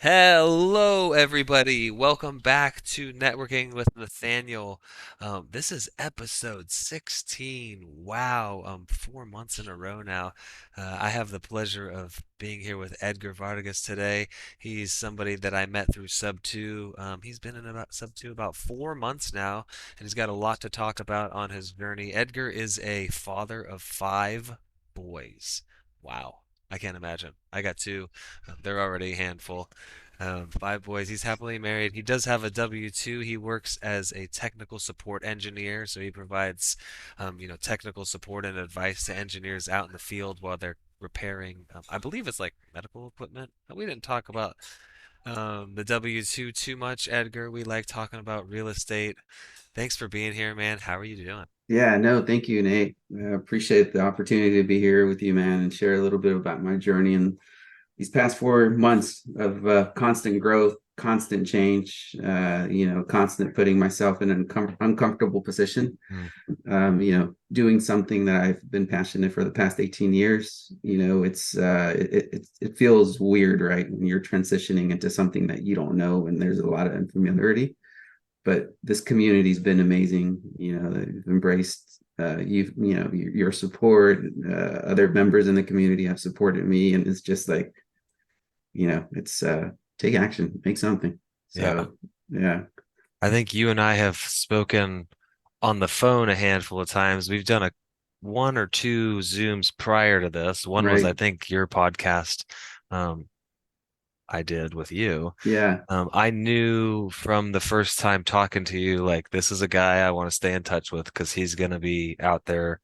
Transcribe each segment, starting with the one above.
Hello, everybody. Welcome back to Networking with Nathaniel. This is episode 16. Wow, 4 months in a row now. I have the pleasure of being here with Edgar Vargas today. He's somebody that I met through Sub 2. He's been in about Sub 2 about 4 months now, and he's got a lot to talk about on his journey. Edgar is a father of five boys. Wow. I can't imagine. I got two. They're already a handful. Five boys. He's happily married. He does have a W-2. He works as a technical support engineer, so he provides, technical support and advice to engineers out in the field while they're repairing. I believe it's like medical equipment. We didn't talk about the W-2 too much, Edgar. We like talking about real estate. Thanks for being here, man. How are you doing? Yeah, no, thank you, Nate. I appreciate the opportunity to be here with you, man, and share a little bit about my journey and these past 4 months of constant growth, constant change, constant putting myself in an uncomfortable position. Mm. Doing something that I've been passionate for the past 18 years. It feels weird, right? When you're transitioning into something that you don't know and there's a lot of unfamiliarity, but this community's been amazing. They've embraced your support. Other members in the community have supported me, and it's just like it's take action, make something. Yeah. So yeah, I think you and I have spoken on the phone a handful of times. We've done a one or two Zooms prior to this. One was, I right, think, your podcast um, I did with you. yeah, I knew from the first time talking to you, like, this is a guy I want to stay in touch with because he's going to be out there,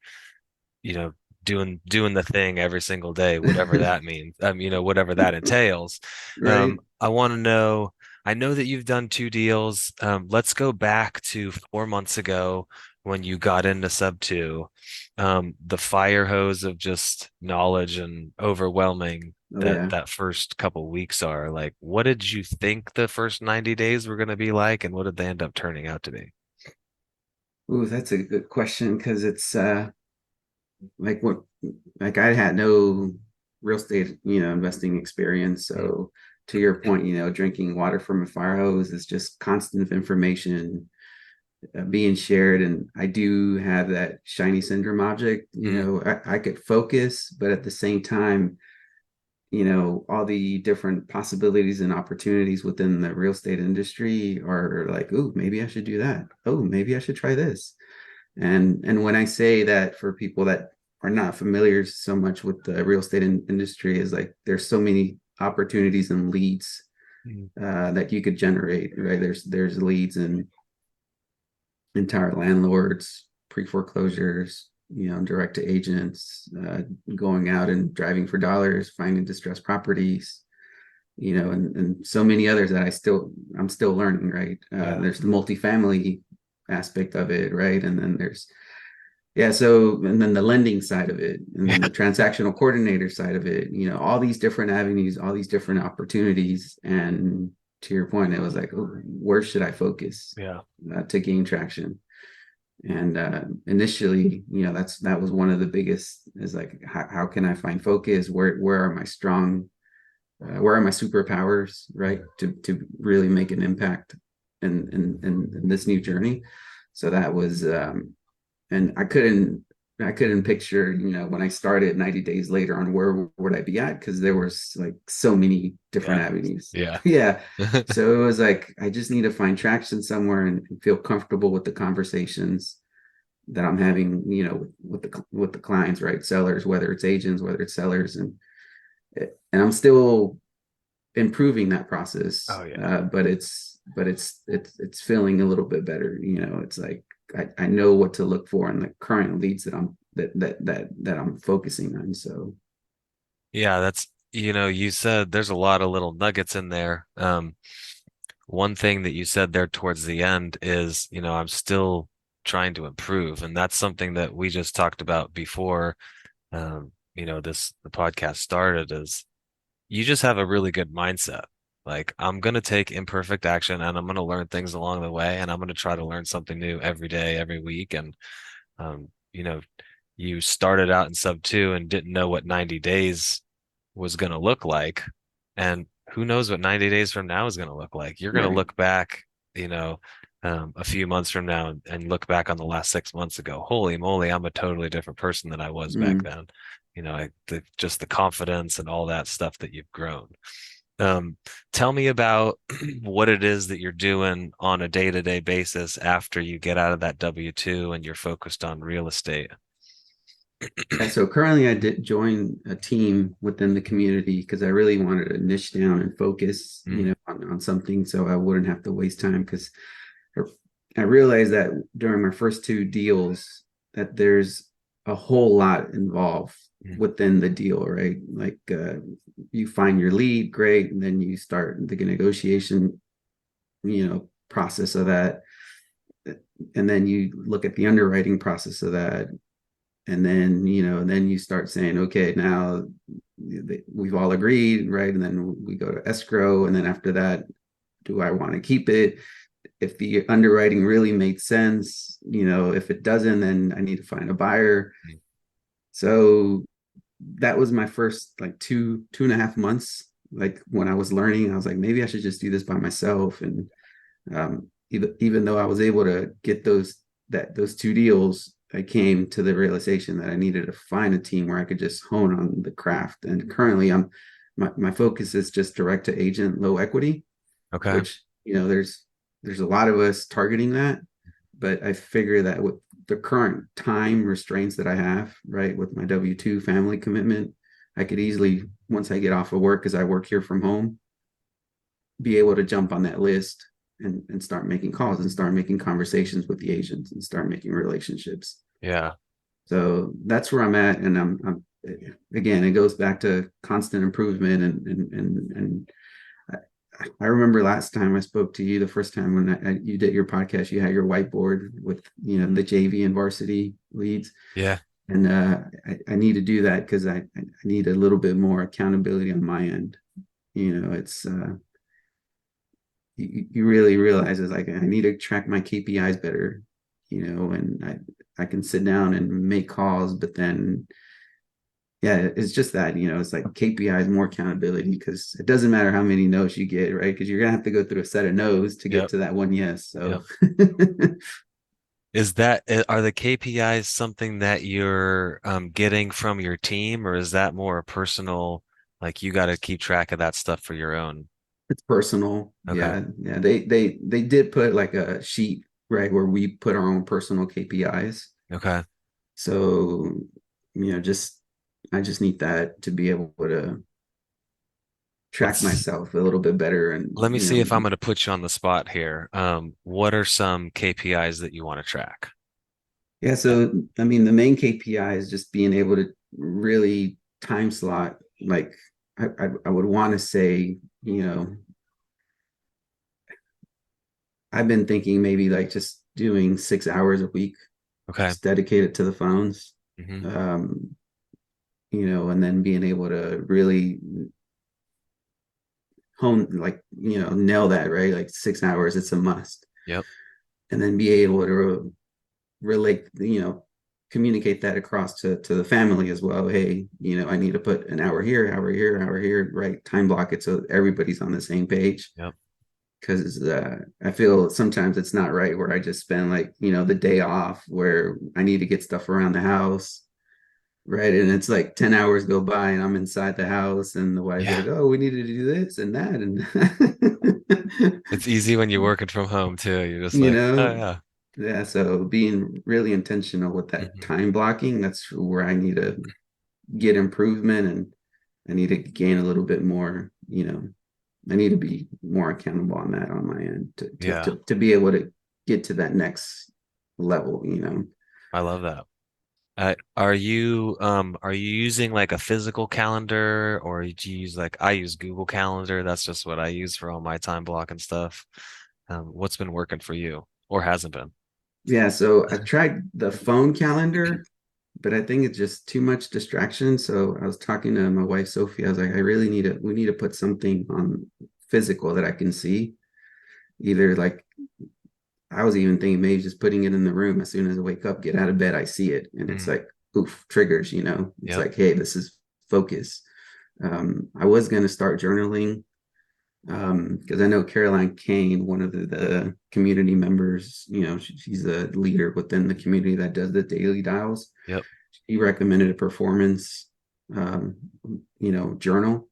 you know, doing the thing every single day, whatever that means. Whatever that entails. right. I want to know. I know that you've done two deals. Let's go back to 4 months ago when you got into Sub 2. The fire hose of just knowledge and overwhelming Oh that yeah. that first couple weeks are. Like, what did you think the first 90 days were going to be like, and what did they end up turning out to be? Ooh, that's a good question because it's like what like I had no real estate, investing experience. Mm. So to your point, drinking water from a fire hose is just constant information being shared. And I do have that shiny syndrome object. Mm. I could focus, but at the same time, all the different possibilities and opportunities within the real estate industry are like, oh, maybe I should do that. Oh, maybe I should try this. And when I say that for people that are not familiar so much with the real estate industry, is like there's so many opportunities and leads Mm. that you could generate, right? There's leads in entire landlords, pre-foreclosures, direct to agents, going out and driving for dollars, finding distressed properties, and so many others that I'm still learning, right? Yeah. There's the multifamily aspect of it, right? And then yeah, so, and then the lending side of it, and then the transactional coordinator side of it, all these different avenues, all these different opportunities. And to your point, it was like, oh, where should I focus Yeah. to gain traction? And initially, that was one of the biggest, is like, how can I find focus? Where are my strong, where are my superpowers, right? Mm. To really make an impact in this new journey. So that was and I couldn't picture, when I started 90 days later on where would I be at, because there was like so many different Yeah. avenues. Yeah. Yeah. So it was like I just need to find traction somewhere and feel comfortable with the conversations that I'm having, with the clients, right? Sellers, whether it's agents, whether it's sellers, and I'm still improving that process. Oh yeah. But it's feeling a little bit better. It's like I know what to look for in the current leads that I'm focusing on. So Yeah, you said there's a lot of little nuggets in there. One thing that you said there towards the end is, I'm still trying to improve. And that's something that we just talked about before, the podcast started is you just have a really good mindset. Like, I'm going to take imperfect action and I'm going to learn things along the way. And I'm going to try to learn something new every day, every week. And, um, you know, you started out in Sub 2 and didn't know what 90 days was going to look like. And who knows what 90 days from now is going to look like? You're going to Right. look back, you know, a few months from now and look back on the last 6 months ago. Holy moly, I'm a totally different person than I was back Mm. then. Just the confidence and all that stuff that you've grown. Um, Tell me about what it is that you're doing on a day-to-day basis after you get out of that W-2 and you're focused on real estate. Yeah, so currently I did join a team within the community because I really wanted to niche down and focus, Mm, on something so I wouldn't have to waste time because I realized that during my first two deals that there's a whole lot involved mm, within the deal, right? Like you find your lead, great, and then you start the negotiation, process of that, and then you look at the underwriting process of that, and then then you start saying, okay, now we've all agreed, right? And then we go to escrow, and then after that, do I want to keep it? If the underwriting really made sense, if it doesn't, then I need to find a buyer. mm. So that was my first like 2.5 months. Like when I was learning, I was like, maybe I should just do this by myself. And even though I was able to get those two deals, I came to the realization that I needed to find a team where I could just hone on the craft. And currently, my focus is just direct to agent, low equity, Okay. which there's a lot of us targeting that, but I figure that with the current time restraints that I have, right, with my W-2 family commitment, I could easily, once I get off of work, because I work here from home, be able to jump on that list and start making calls and start making conversations with the agents and start making relationships. Yeah. So that's where I'm at, and I'm again, it goes back to constant improvement and I remember last time I spoke to you, the first time when you did your podcast, you had your whiteboard with the JV and varsity leads, Yeah. and I need to do that because I need a little bit more accountability on my end. It's you really realize it's like I need to track my KPIs better, and I can sit down and make calls, but then yeah, it's just that, it's like KPIs, more accountability, because it doesn't matter how many no's you get, right? Because you're gonna have to go through a set of no's to get Yep. to that one yes. So Yep. Are the KPIs something that you're getting from your team, or is that more a personal, like you got to keep track of that stuff for your own? it's personal. Okay. Yeah. Yeah. They did put like a sheet, right, where we put our own personal KPIs. Okay. So, just I just need that to be able to track Let's myself a little bit better and Let me see if I'm going to put you on the spot here. What are some KPIs that you want to track? yeah, so I mean, the main KPI is just being able to really time slot. Like, I would want to say, I've been thinking maybe like just doing 6 hours a week, Okay. just dedicated to the phones, Hmm. um, and then being able to really hone, like, nail that, right? Like 6 hours, it's a must. Yep. And then be able to relate, communicate that across to the family as well. Hey, I need to put an hour here, hour here, hour here, right? Time block it so everybody's on the same page. Yep. Because I feel sometimes it's not right where I just spend, like, the day off where I need to get stuff around the house, right? And it's like 10 hours go by and I'm inside the house and the wife's Yeah. like, oh, we need to do this and that. And, It's easy when you're working from home too. You're just you like, oh know, yeah. yeah. So being really intentional with that Hmm. time blocking, that's where I need to get improvement, and I need to gain a little bit more, I need to be more accountable on that on my end Yeah. to be able to get to that next level, I love that. Are you using like a physical calendar or do you use like I use Google Calendar? That's just what I use for all my time block and stuff. What's been working for you or hasn't been? Yeah, so I tried the phone calendar, but I think it's just too much distraction. So I was talking to my wife Sophie. I was like, we need to put something on physical that I can see. Either like I was even thinking maybe just putting it in the room as soon as I wake up, get out of bed, I see it. And it's Mm, like, oof, triggers, It's yep. like, hey, this is focus. I was gonna start journaling, Because I know Caroline Kane, one of the community members, she's a leader within the community that does the daily dials. Yep. She recommended a performance, um, journal.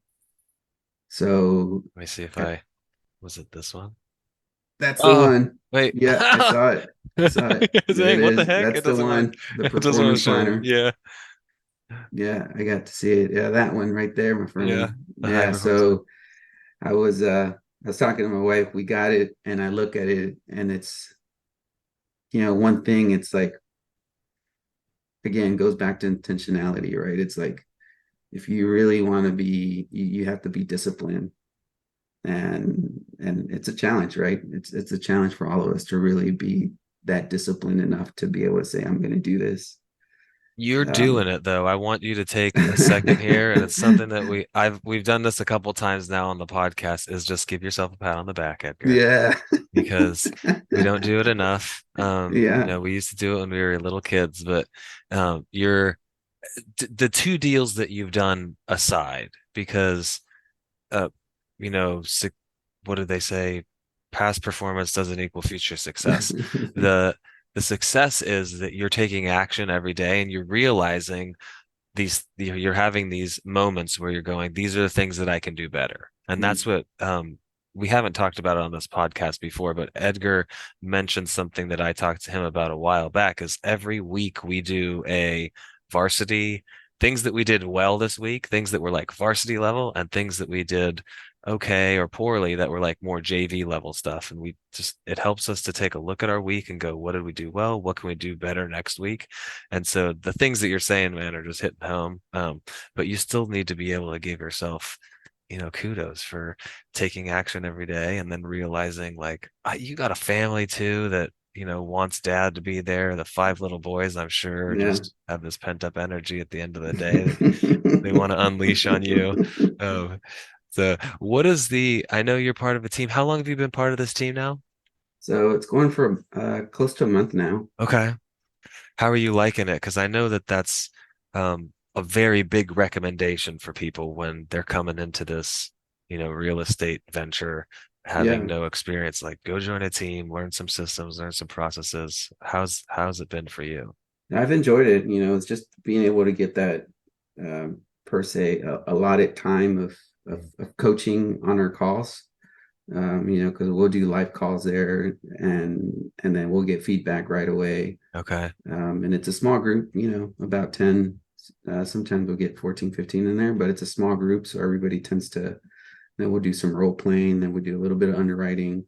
So Let me see if I, was it this one? that's the Oh, one. wait. Yeah, I saw it. I saw it. There it Dang, what the is. heck? That's It the doesn't want one. The it doesn't want to performance show. planner. Yeah. Yeah, I got to see it. Yeah, that one right there, my Yeah. friend. The high Yeah, performance one. so I was talking to my wife, we got it, and I look at it and it's, one thing, it's like again, goes back to intentionality, right? It's like if you really want to be, you have to be disciplined. And it's a challenge, right? It's a challenge for all of us to really be that disciplined enough to be able to say, I'm going to do this. You're doing Um, it though. I want you to take a second here, and it's something that we've done this a couple times now on the podcast, is just give yourself a pat on the back, Edgar, yeah. because we don't do it enough. Yeah. We used to do it when we were little kids, but you're the two deals that you've done aside, because uh, you know, what did they say? Past performance doesn't equal future success. The the success is that you're taking action every day and you're realizing you're having these moments where you're going, these are the things that I can do better. And that's what we haven't talked about on this podcast before, but Edgar mentioned something that I talked to him about a while back, is every week we do a varsity, things that we did well this week, things that were like varsity level, and things that we did okay or poorly that were like more JV level stuff. And it helps us to take a look at our week and go, what did we do well? What can we do better next week? And so the things that you're saying, man, are just hitting home. But you still need to be able to give yourself, kudos for taking action every day, and then realizing like you got a family too that, wants dad to be there. The five little boys, I'm sure, Yeah. just have this pent up energy at the end of the day that they want to unleash on you. Um, so I know you're part of a team. How long have you been part of this team now? So it's going for close to a month now. Okay. How are you liking it? Because I know that that's a very big recommendation for people when they're coming into this, real estate venture, having Yeah, no experience. Like, go join a team, learn some systems, learn some processes. How's it been for you? I've enjoyed it. It's just being able to get that per se allotted time of coaching on our calls. Because we'll do live calls there, and then we'll get feedback right away. Okay. And it's a small group, about 10. Sometimes we'll get 14, 15 in there, but it's a small group, so everybody tends to. Then we'll do some role playing. Then we'll do a little bit of underwriting.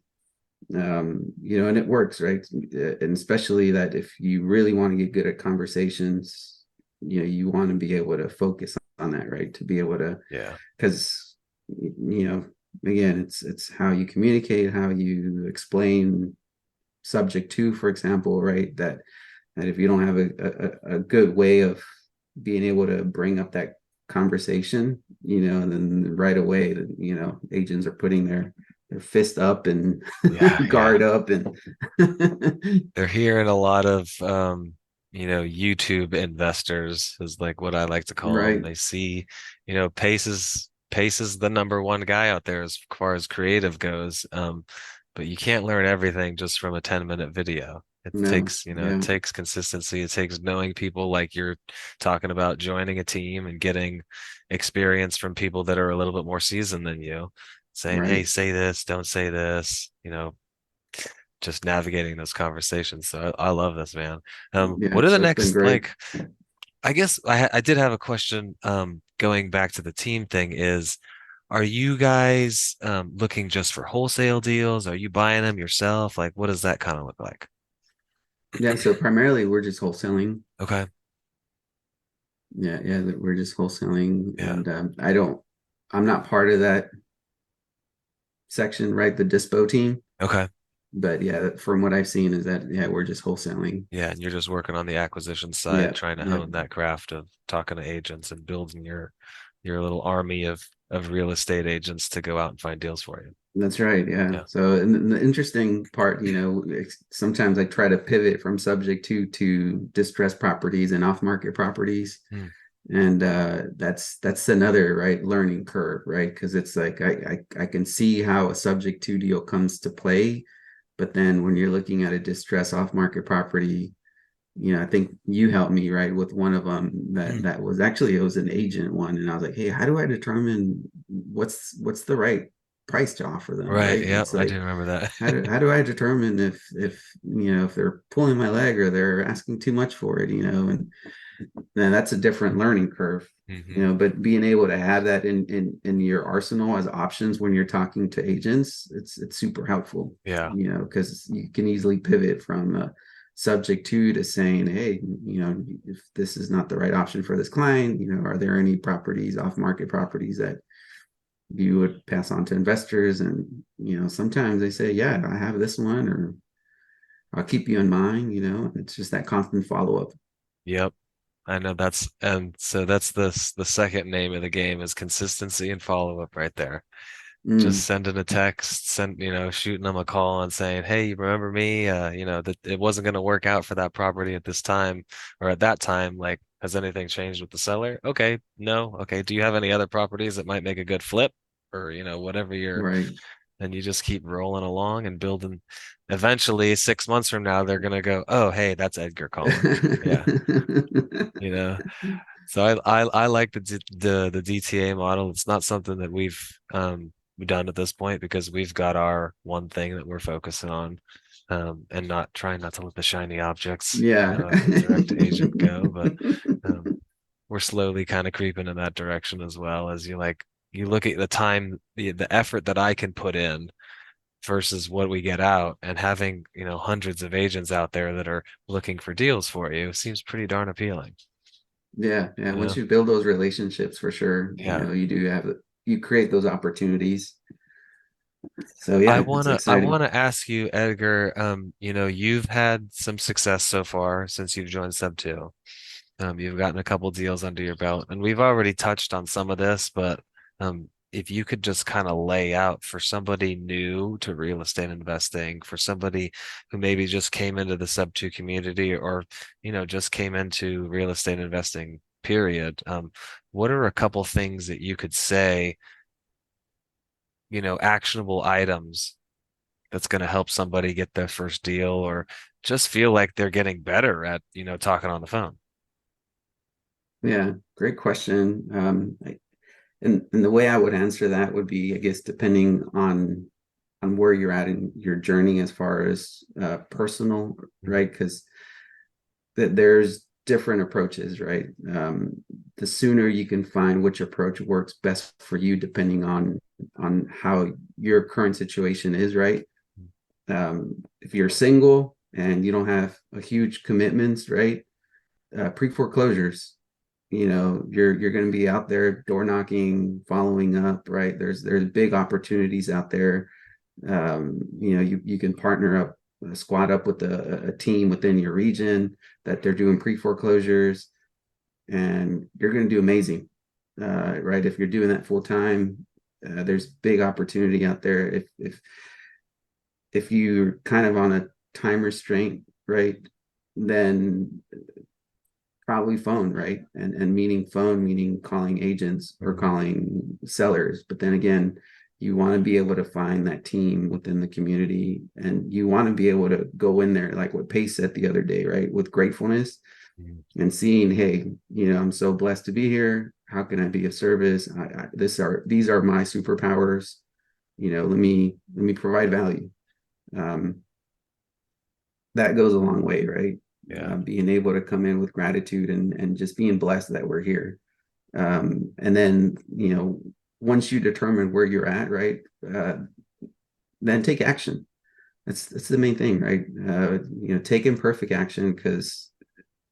And it works, right? And especially that if you really want to get good at conversations, you want to be able to focus on that, right? To be able to, Yeah. because again, it's how you communicate, how you explain subject to, for example, right? That if you don't have a good way of being able to bring up that conversation, and then right away, agents are putting their fist up and Yeah. Yeah. guard up and They're hearing a lot of YouTube investors is like what I like to call them. right. They see, Pace is the number one guy out there as far as creative goes. But you can't learn everything just from a 10-minute video. It No, takes, it yeah, takes consistency. It takes knowing people like you're talking about, joining a team and getting experience from people that are a little bit more seasoned than you, saying, hey, right. say this, don't say this, just navigating those conversations. So I love this, man. Yeah, What are the so it's been next, great. like, I guess I did have a question, going back to the team thing is, are you guys looking just for wholesale deals? Are you buying them yourself? Like, what does that kind of look like? Yeah, so primarily we're just wholesaling. Okay. Yeah, yeah, that we're just wholesaling, Yeah. and I'm not part of that section, right? The dispo team, Okay. but yeah, from what I've seen is that yeah, we're just wholesaling. Yeah. And you're just working on the acquisition side, Yeah, trying to yeah, hone that craft of talking to agents and building your little army of real estate agents to go out and find deals for you. that's right. Yeah. Yeah. So, and the interesting part, sometimes I try to pivot from subject to distressed properties and off market properties. Hmm. And that's another right learning curve, right? Because it's like I can see how a subject to deal comes to play, but then when you're looking at a distress off market property, I think you helped me right with one of them that was actually, it was an agent one, and I was like, hey, how do I determine what's the right price to offer them, Right. right? Yep. It's I do like, remember that. how do I determine if if they're pulling my leg or they're asking too much for it, and then that's a different learning curve, Hmm. but being able to have that in your arsenal as options when you're talking to agents, it's super helpful, Yeah. because you can easily pivot from subject to saying, hey, if this is not the right option for this client, are there any properties, off market properties, that you would pass on to investors? And sometimes they say, yeah, I have this one, or I'll keep you in mind. It's just that constant follow-up. Yep. I know and so that's the second name of the game is consistency and follow up right there. Just Mm, sending a text, shooting them a call and saying, "Hey, you remember me? That it wasn't going to work out for that property at this time or at that time. Like, has anything changed with the seller? Okay, no. Okay, do you have any other properties that might make a good flip or whatever right. and you just keep rolling along and building. Eventually, 6 months from now, they're gonna go, "Oh, hey, that's Edgar calling." Yeah, you know. So I like the DTA model. It's not something that we've done at this point because we've got our one thing that we're focusing on, and not trying not to let the shiny objects, Yeah. of a direct agent go. But um, we're slowly kind of creeping in that direction as well as you look at the time, the effort that I can put in versus what we get out, and having, hundreds of agents out there that are looking for deals for you seems pretty darn appealing. Yeah, yeah. You Once know? you build those relationships, for sure, Yeah. you create those opportunities. So I yeah, it's wanna I exciting. wanna ask you, Edgar, you've had some success so far since you've joined Sub 2. You've gotten a couple deals under your belt, and we've already touched on some of this, but if you could just kind of lay out for somebody new to real estate investing, for somebody who maybe just came into the Sub 2 community or, just came into real estate investing, period. What are a couple things that you could say, actionable items that's going to help somebody get their first deal or just feel like they're getting better at, talking on the phone? Yeah, great question. And the way I would answer that would be, I guess, depending on where you're at in your journey as far as personal, Mhm. right? Because there's different approaches, right? The sooner you can find which approach works best for you, depending on how your current situation is, right? If you're single and you don't have a huge commitments, right? Pre-foreclosures, you're going to be out there door knocking, following up, right? There's big opportunities out there. You can partner up, squad up with a team within your region that they're doing pre-foreclosures, and you're going to do amazing, right? If you're doing that full time, there's big opportunity out there. If you're kind of on a time restraint, right, then probably phone, right? And meaning phone, meaning calling agents or Mhm. calling sellers. But then again, you want to be able to find that team within the community, and you want to be able to go in there, like what Pace said the other day, right? With gratefulness Mhm. and seeing, hey, I'm so blessed to be here. How can I be of service? These are my superpowers. Let me provide value. Um, that goes a long way, right? Yeah. Being able to come in with gratitude and just being blessed that we're here. And then, once you determine where you're at, right, then take action. That's the main thing, right? Take imperfect action, because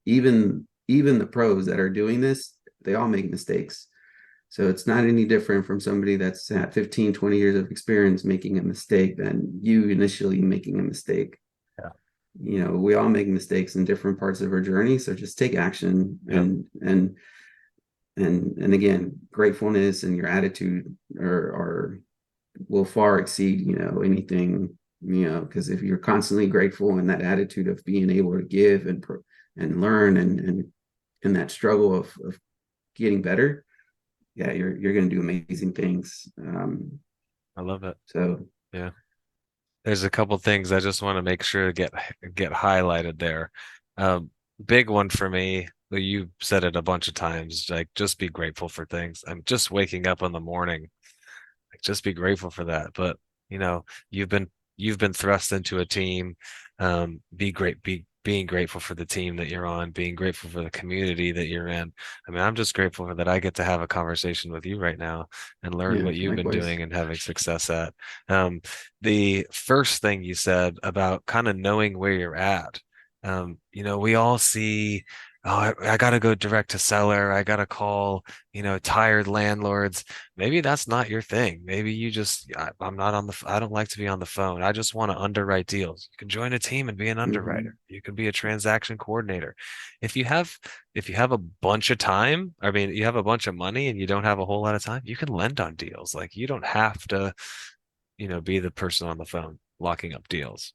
even the pros that are doing this, they all make mistakes. So it's not any different from somebody that's had 15, 20 years of experience making a mistake than you initially making a mistake. Yeah. We all make mistakes in different parts of our journey. So just take action, Yep. and again, gratefulness and your attitude are will far exceed, anything, because if you're constantly grateful and that attitude of being able to give and learn, and that struggle of getting better, yeah, you're going to do amazing things. I love it. So Yeah. There's a couple things I just want to make sure to get highlighted there. Um, Big one for me, well, you said it a bunch of times, like just be grateful for things. I'm just waking up in the morning. Like, just be grateful for that. But you know, you've been you've been thrust into a team. Being grateful for the team that you're on, being grateful for the community that you're in. I mean, I'm just grateful for that I get to have a conversation with you right now and learn yeah, what you've been likewise. doing and having success at. Um, the first thing you said about kind of knowing where you're at. We all see, oh, I got to go direct to seller. I got to call, tired landlords. Maybe that's not your thing. Maybe you just, I'm not on I don't like to be on the phone. I just want to underwrite deals. You can join a team and be an underwriter. Hmm. You can be a transaction coordinator. If you have, if you have a bunch of time, I mean, you have a bunch of money and you don't have a whole lot of time, you can lend on deals. Like you don't have to, be the person on the phone locking up deals.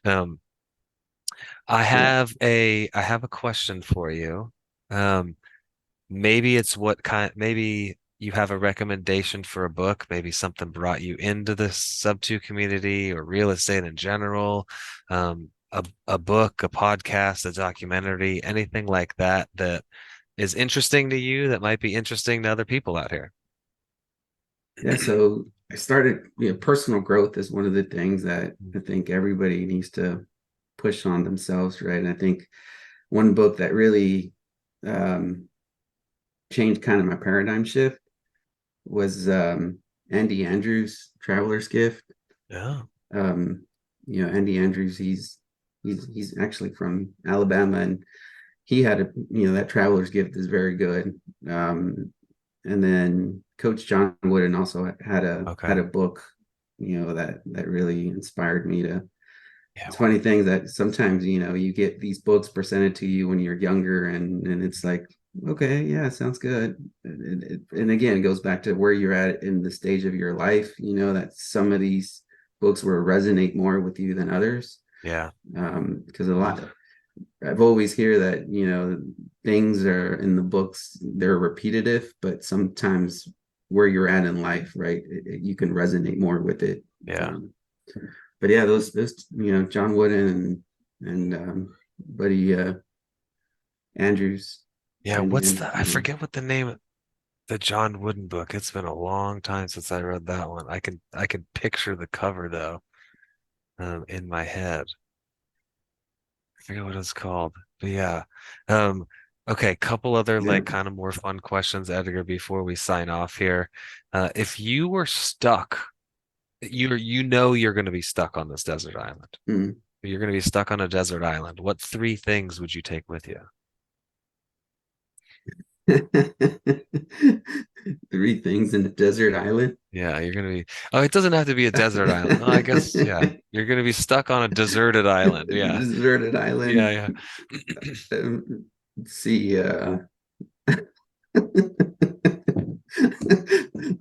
Um, Yeah. I have a question for you. Um, Maybe it's maybe you have a recommendation for a book, maybe something brought you into the sub two community or real estate in general, a book, a podcast, a documentary, anything like that that is interesting to you that might be interesting to other people out here. Yeah. So I started, personal growth is one of the things that I think everybody needs to push on themselves, right? And I think one book that really um, changed kind of my paradigm shift was Andy Andrews' Traveler's Gift. Yeah. Um, Andy Andrews, he's actually from Alabama, and he had that Traveler's Gift is very good. And then Coach John Wooden also had Okay. a book, that really inspired me to. Yeah. It's funny thing that sometimes you get these books presented to you when you're younger, and it's like, okay, yeah, sounds good. And again, it goes back to where you're at in the stage of your life. That some of these books will resonate more with you than others. Yeah. Because a lot I've always hear that things are in the books, they're repetitive, but sometimes where you're at in life, right, you can resonate more with it. Yeah. um, but yeah, those John Wooden and Buddy Andrews, Yeah. Andy What's Andrews, the, I forget what the name of the John Wooden book. It's been a long time since I read that one. I can picture the cover though, in my head. I forget what it's called, but yeah. Um, okay, couple other yeah. like kind of more fun questions, Edgar, before we sign off here. If you were stuck, you're going to be stuck on this desert island. Mm. You're going to be stuck on a desert island. What three things would you take with you? Three things in a desert island. Yeah, you're going to be. Oh, it doesn't have to be a desert island. Oh, I guess yeah. You're going to be stuck on a deserted island. Yeah, Deserted island. yeah, Let's see.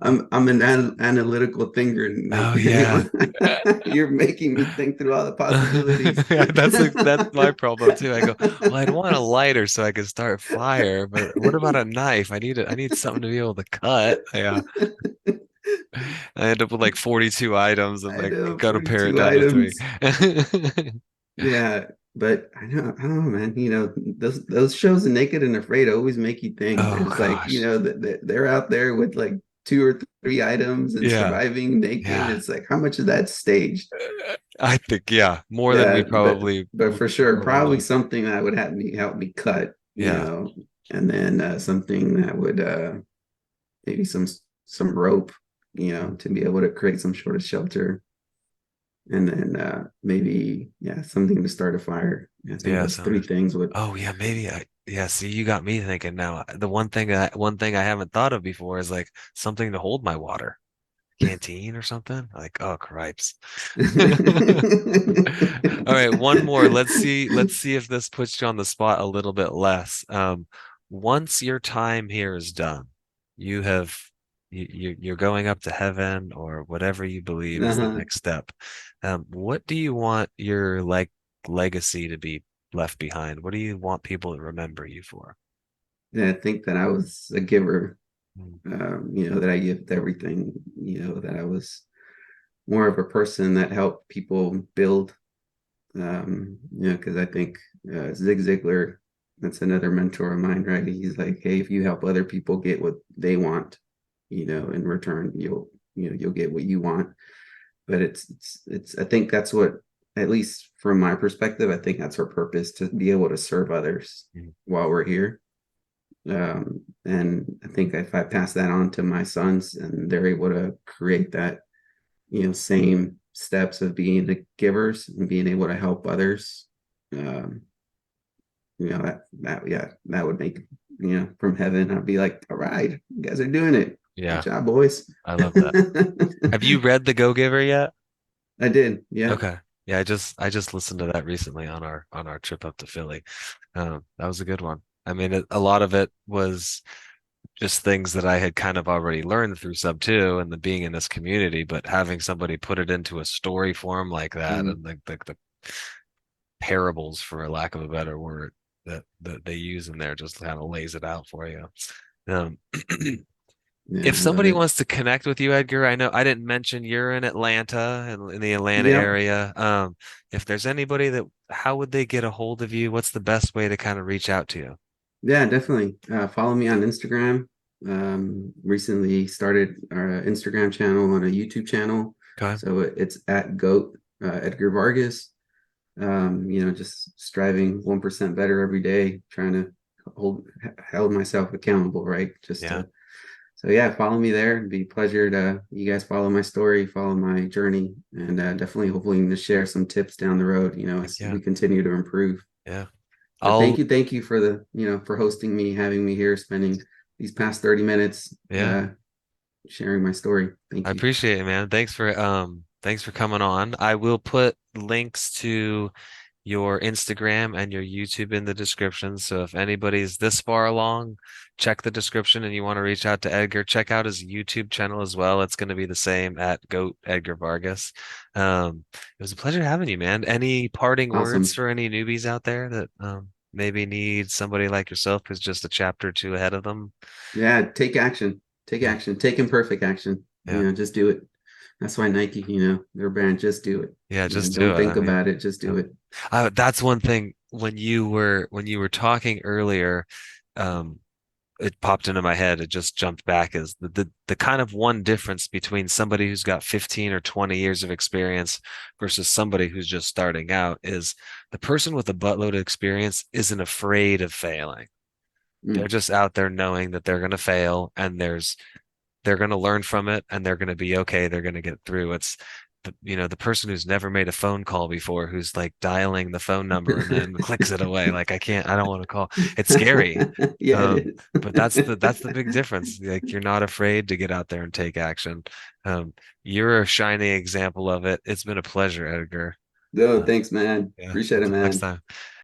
I'm an analytical thinker, Oh yeah. Nathaniel. You're making me think through all the possibilities. Yeah, that's my problem too. I go, well, I'd want a lighter so I could start fire, but what about a knife? I need something to be able to cut. Yeah. I end up with like 42 items. I'm I like, know gotta pare it 42 down to three. items. Yeah, but I don't know, man. Those shows, Naked and Afraid, always make you think. Oh There's like, gosh. they're out there with like two or three items and Yeah. surviving naked. Yeah. It's like, how much of that staged? I think, yeah, more than Yeah, we but for sure, probably realize. something that would help me cut, Yeah. and then something that would maybe some rope, to be able to create some sort of shelter, and then maybe something to start a fire. I think Yeah. those three things would. Oh yeah, maybe yeah, see, you got me thinking now. The one thing I haven't thought of before is like something to hold my water. Canteen or something? Like, oh, cripes. All right, one more. Let's see if this puts you on the spot a little bit less. Once your time here is done, you have you're going up to heaven or whatever you believe is the Uh-huh. next step. What do you want your legacy to be left behind? What do you want people to remember you for? Yeah, I think that I was a giver, Mm. that I give everything, that I was more of a person that helped people build, because I think Zig Ziglar, that's another mentor of mine, right? He's like, hey, if you help other people get what they want, in return, you'll get what you want. But I think that's what, at least from my perspective, I think that's our purpose, to be able to serve others Mm. while we're here. And I think if I pass that on to my sons and they're able to create that, same steps of being the givers and being able to help others, um, yeah, that would make, from heaven, I'd be like, all right, you guys are doing it. Good Yeah, job, boys. I love that. Have you read The Go-Giver yet? I did. Yeah. Okay. Yeah, I just listened to that recently on our trip up to Philly. That was a good one. I mean, a lot of it was just things that I had kind of already learned through Sub 2 and the being in this community, but having somebody put it into a story form like that Mm, and the parables, for lack of a better word, that they use in there just kind of lays it out for you. Um, yeah, if I love somebody it. wants to connect with you, Edgar, I know I didn't mention you're in Atlanta and in the Atlanta Yep. area. If there's anybody that, how would they get a hold of you? What's the best way to kind of reach out to you? Yeah, definitely. Follow me on Instagram. Recently started our Instagram channel on a YouTube channel. Okay. So it's at GOAT, Edgar Vargas. Just striving 1% better every day, trying to hold myself accountable, right? Yeah. So yeah, follow me there. It'd be a pleasure to you guys follow my story, follow my journey, and definitely hopefully to share some tips down the road, Heck as yeah. we continue to improve. Yeah. But I'll, thank you for for hosting me, having me here, spending these past 30 minutes yeah. sharing my story. I Thank you. appreciate it, man. Thanks for coming on. I will put links to your Instagram and your YouTube in the description. So if anybody's this far along, check the description and you want to reach out to Edgar, check out his YouTube channel as well. It's going to be the same at Goat Edgar Vargas. It was a pleasure having you, man. Any parting words Awesome. for any newbies out there that maybe need somebody like yourself who's just a chapter or two ahead of them? Yeah, take action. Take Yeah. action. Take imperfect action. Yeah. Just do it. That's why Nike, their brand, just do it. Yeah, just do Don't it. I think mean, about it, just yeah. do it. That's one thing when you were talking earlier, um, it popped into my head. It just jumped back as the kind of one difference between somebody who's got 15 or 20 years of experience versus somebody who's just starting out is the person with a buttload of experience isn't afraid of failing. They're Mm. just out there knowing that they're going to fail and they're going to learn from it and they're going to be okay. They're going to get through. It's the person who's never made a phone call before, who's like dialing the phone number and then clicks it away. Like I don't want to call. It's scary. Yeah, it Um, is. but that's the big difference. Like you're not afraid to get out there and take action. Um, you're a shining example of it. It's been a pleasure, Edgar. No, Uh, thanks, man. yeah. Appreciate it, Until next man. time.